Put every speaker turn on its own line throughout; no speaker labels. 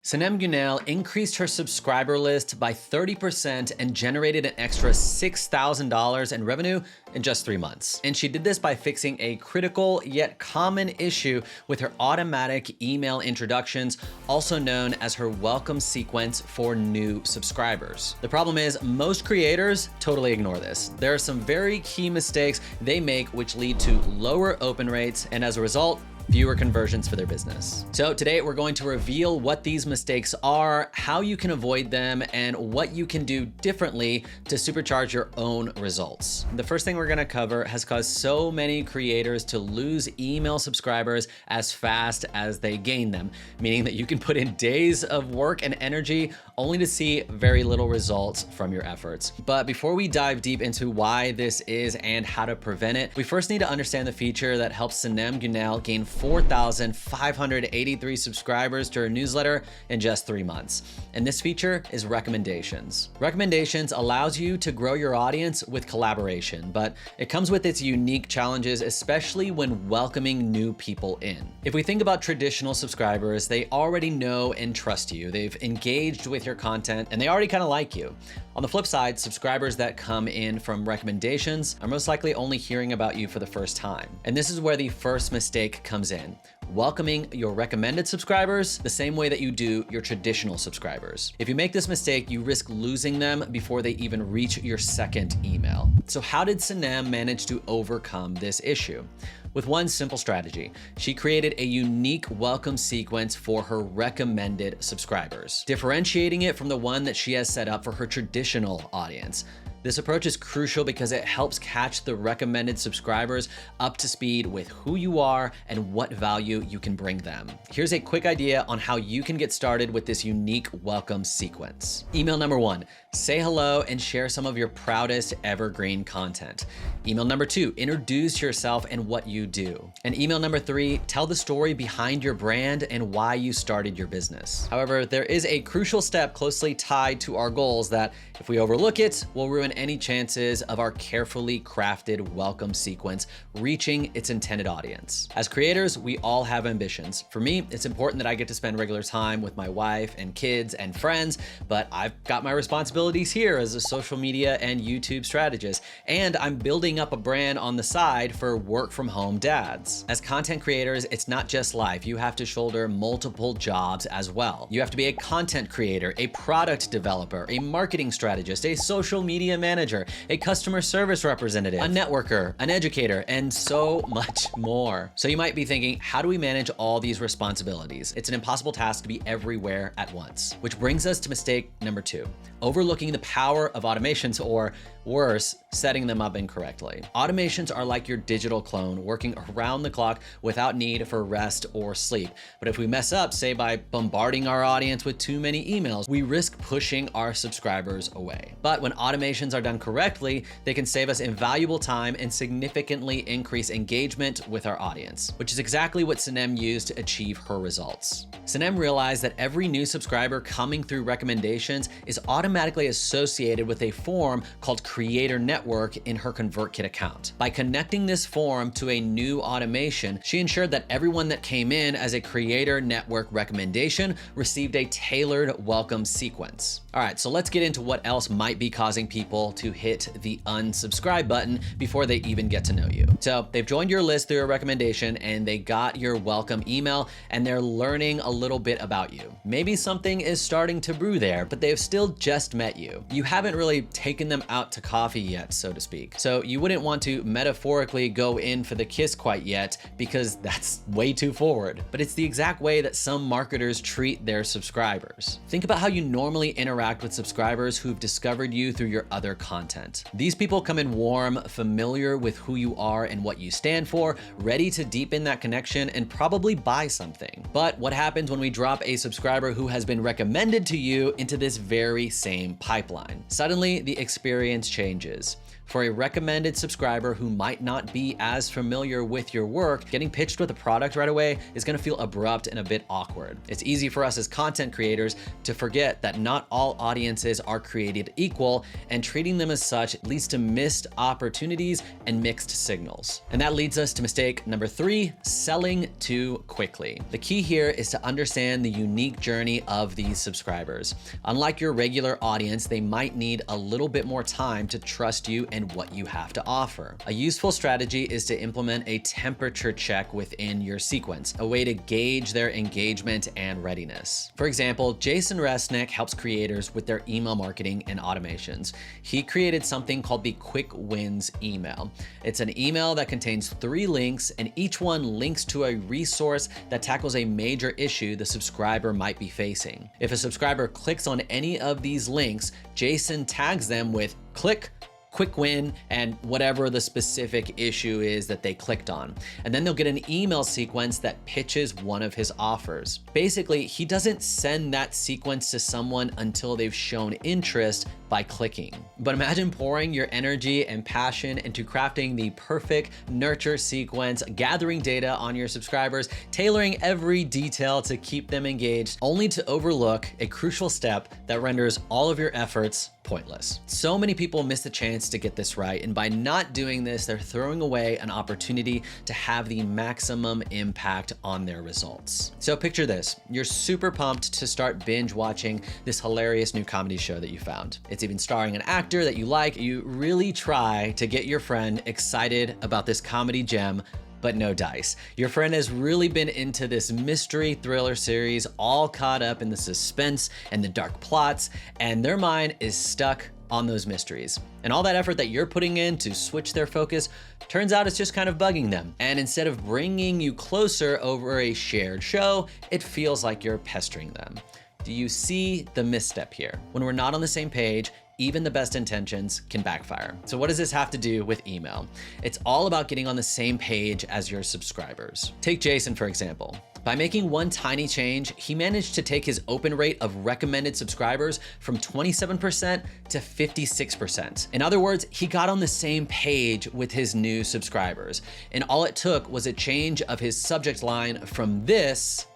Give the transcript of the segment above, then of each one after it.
Sinem increased her subscriber list by 30% and generated an extra $6,000 in revenue in just 3 months. And she did this by fixing a critical yet common issue with her automatic email introductions, also known as her welcome sequence for new subscribers. The problem is most creators totally ignore this. There are some very key mistakes they make which lead to lower open rates and as a result, fewer conversions for their business. So today we're going to reveal what these mistakes are, how you can avoid them, and what you can do differently to supercharge your own results. The first thing we're gonna cover has caused so many creators to lose email subscribers as fast as they gain them, meaning that you can put in days of work and energy only to see very little results from your efforts. But before we dive deep into why this is and how to prevent it, we first need to understand the feature that helps Sinem gain 4,583 subscribers to her newsletter in just 3 months. And this feature is Recommendations. Recommendations allows you to grow your audience with collaboration, but it comes with its unique challenges, especially when welcoming new people in. If we think about traditional subscribers, they already know and trust you. They've engaged with your content and they already kind of like you. On the flip side, subscribers that come in from recommendations are most likely only hearing about you for the first time. And this is where the first mistake comes in. Welcoming your recommended subscribers the same way that you do your traditional subscribers. If you make this mistake, you risk losing them before they even reach your second email. So how did Sinem manage to overcome this issue? With one simple strategy. She created a unique welcome sequence for her recommended subscribers, differentiating it from the one that she has set up for her traditional audience. This approach is crucial because it helps catch the recommended subscribers up to speed with who you are and what value you can bring them. Here's a quick idea on how you can get started with this unique welcome sequence. Email number 1, say hello and share some of your proudest evergreen content. Email number 2, introduce yourself and what you do. And email number 3, tell the story behind your brand and why you started your business. However, there is a crucial step closely tied to our goals that if we overlook it, will ruin any chances of our carefully crafted welcome sequence reaching its intended audience. As creators, we all have ambitions. For me, it's important that I get to spend regular time with my wife and kids and friends, but I've got my responsibilities here as a social media and YouTube strategist, and I'm building up a brand on the side for work from home dads. As content creators, it's not just life. You have to shoulder multiple jobs as well. You have to be a content creator, a product developer, a marketing strategist, a social media manager, a customer service representative, a networker, an educator, and so much more. So you might be thinking, how do we manage all these responsibilities? It's an impossible task to be everywhere at once. Which brings us to mistake number 2, overlooking the power of automations, or worse, setting them up incorrectly. Automations are like your digital clone, working around the clock without need for rest or sleep. But if we mess up, say by bombarding our audience with too many emails, we risk pushing our subscribers away. But when automations are done correctly, they can save us invaluable time and significantly increase engagement with our audience, which is exactly what Sinem used to achieve her results. Sinem realized that every new subscriber coming through recommendations is automatically associated with a form called Creator Network in her ConvertKit account. By connecting this form to a new automation, she ensured that everyone that came in as a Creator Network recommendation received a tailored welcome sequence. All right, so let's get into what else might be causing people to hit the unsubscribe button before they even get to know you. So they've joined your list through a recommendation and they got your welcome email and they're learning a little bit about you. Maybe something is starting to brew there, but they've still just met you. You haven't really taken them out to coffee yet, so to speak. So you wouldn't want to metaphorically go in for the kiss quite yet because that's way too forward. But it's the exact way that some marketers treat their subscribers. Think about how you normally interact with subscribers who've discovered you through your other content. These people come in warm, familiar with who you are and what you stand for, ready to deepen that connection and probably buy something. But what happens when we drop a subscriber who has been recommended to you into this very same pipeline? Suddenly, the experience changes. For a recommended subscriber who might not be as familiar with your work, getting pitched with a product right away is gonna feel abrupt and a bit awkward. It's easy for us as content creators to forget that not all audiences are created equal, and treating them as such leads to missed opportunities and mixed signals. And that leads us to mistake number 3, selling too quickly. The key here is to understand the unique journey of these subscribers. Unlike your regular audience, they might need a little bit more time to trust you and what you have to offer. A useful strategy is to implement a temperature check within your sequence, a way to gauge their engagement and readiness. For example, Jason Resnick helps creators with their email marketing and automations. He created something called the Quick Wins email. It's an email that contains 3 links, and each one links to a resource that tackles a major issue the subscriber might be facing. If a subscriber clicks on any of these links, Jason tags them with click, quick win, and whatever the specific issue is that they clicked on. And then they'll get an email sequence that pitches one of his offers. Basically, he doesn't send that sequence to someone until they've shown interest by clicking. But imagine pouring your energy and passion into crafting the perfect nurture sequence, gathering data on your subscribers, tailoring every detail to keep them engaged, only to overlook a crucial step that renders all of your efforts pointless. So many people miss the chance to get this right, and by not doing this, they're throwing away an opportunity to have the maximum impact on their results. So picture this, you're super pumped to start binge watching this hilarious new comedy show that you found. It's even starring an actor that you like. You really try to get your friend excited about this comedy gem, but no dice. Your friend has really been into this mystery thriller series, all caught up in the suspense and the dark plots, and their mind is stuck on those mysteries. And all that effort that you're putting in to switch their focus, turns out it's just kind of bugging them. And instead of bringing you closer over a shared show, it feels like you're pestering them. Do you see the misstep here? When we're not on the same page, even the best intentions can backfire. So what does this have to do with email? It's all about getting on the same page as your subscribers. Take Jason, for example. By making one tiny change, he managed to take his open rate of recommended subscribers from 27% to 56%. In other words, he got on the same page with his new subscribers. And all it took was a change of his subject line from this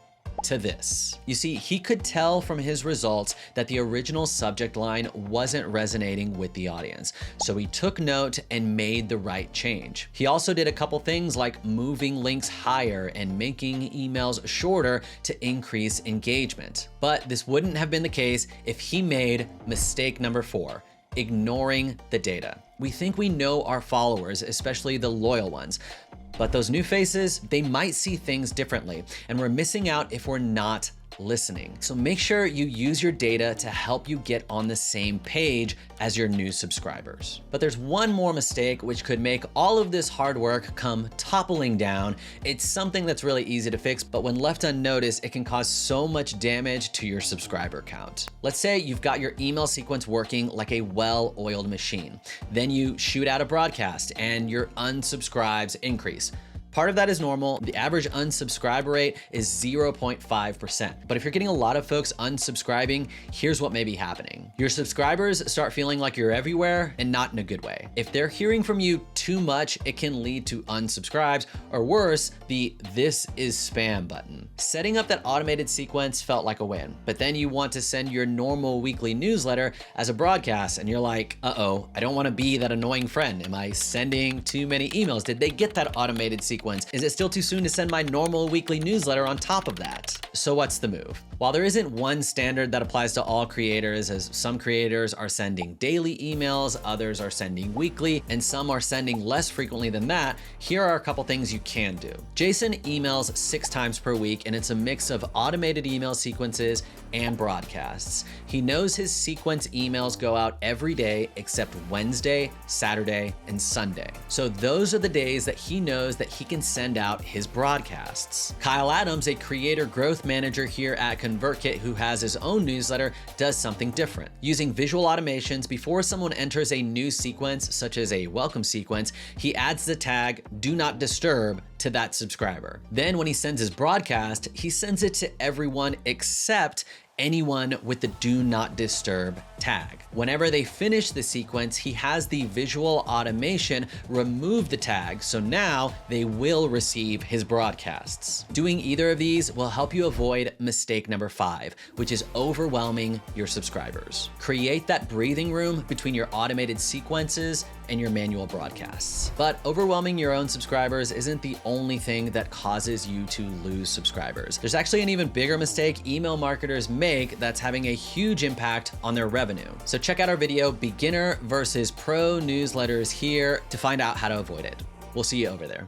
to this. You see, he could tell from his results that the original subject line wasn't resonating with the audience. So he took note and made the right change. He also did a couple things like moving links higher and making emails shorter to increase engagement. But this wouldn't have been the case if he made mistake number 4, ignoring the data. We think we know our followers, especially the loyal ones. But those new faces, they might see things differently, and we're missing out if we're not listening. So make sure you use your data to help you get on the same page as your new subscribers. But there's one more mistake which could make all of this hard work come toppling down. It's something that's really easy to fix, but when left unnoticed, it can cause so much damage to your subscriber count. Let's say you've got your email sequence working like a well-oiled machine. Then you shoot out a broadcast and your unsubscribes increase. Part of that is normal. The average unsubscribe rate is 0.5%. But if you're getting a lot of folks unsubscribing, here's what may be happening. Your subscribers start feeling like you're everywhere and not in a good way. If they're hearing from you too much, it can lead to unsubscribes, or worse, the "this is spam" button. Setting up that automated sequence felt like a win, but then you want to send your normal weekly newsletter as a broadcast, and you're like, uh-oh, I don't want to be that annoying friend. Am I sending too many emails? Did they get that automated sequence? Is it still too soon to send my normal weekly newsletter on top of that? So what's the move? While there isn't one standard that applies to all creators, as some creators are sending daily emails, others are sending weekly, and some are sending less frequently than that, here are a couple things you can do. Jason emails 6 times per week, and it's a mix of automated email sequences and broadcasts. He knows his sequence emails go out every day except Wednesday, Saturday, and Sunday. So those are the days that he knows that he can send out his broadcasts. Kyle Adams, a creator growth manager here at ConvertKit who has his own newsletter, does something different. Using visual automations, before someone enters a new sequence, such as a welcome sequence, he adds the tag "Do Not Disturb" to that subscriber. Then when he sends his broadcast, he sends it to everyone except anyone with the do not disturb tag. Whenever they finish the sequence, he has the visual automation remove the tag, so now they will receive his broadcasts. Doing either of these will help you avoid mistake number 5, which is overwhelming your subscribers. Create that breathing room between your automated sequences and your manual broadcasts. But overwhelming your own subscribers isn't the only thing that causes you to lose subscribers. There's actually an even bigger mistake email marketers make that's having a huge impact on their revenue. So check out our video, Beginner versus Pro Newsletters here, to find out how to avoid it. We'll see you over there.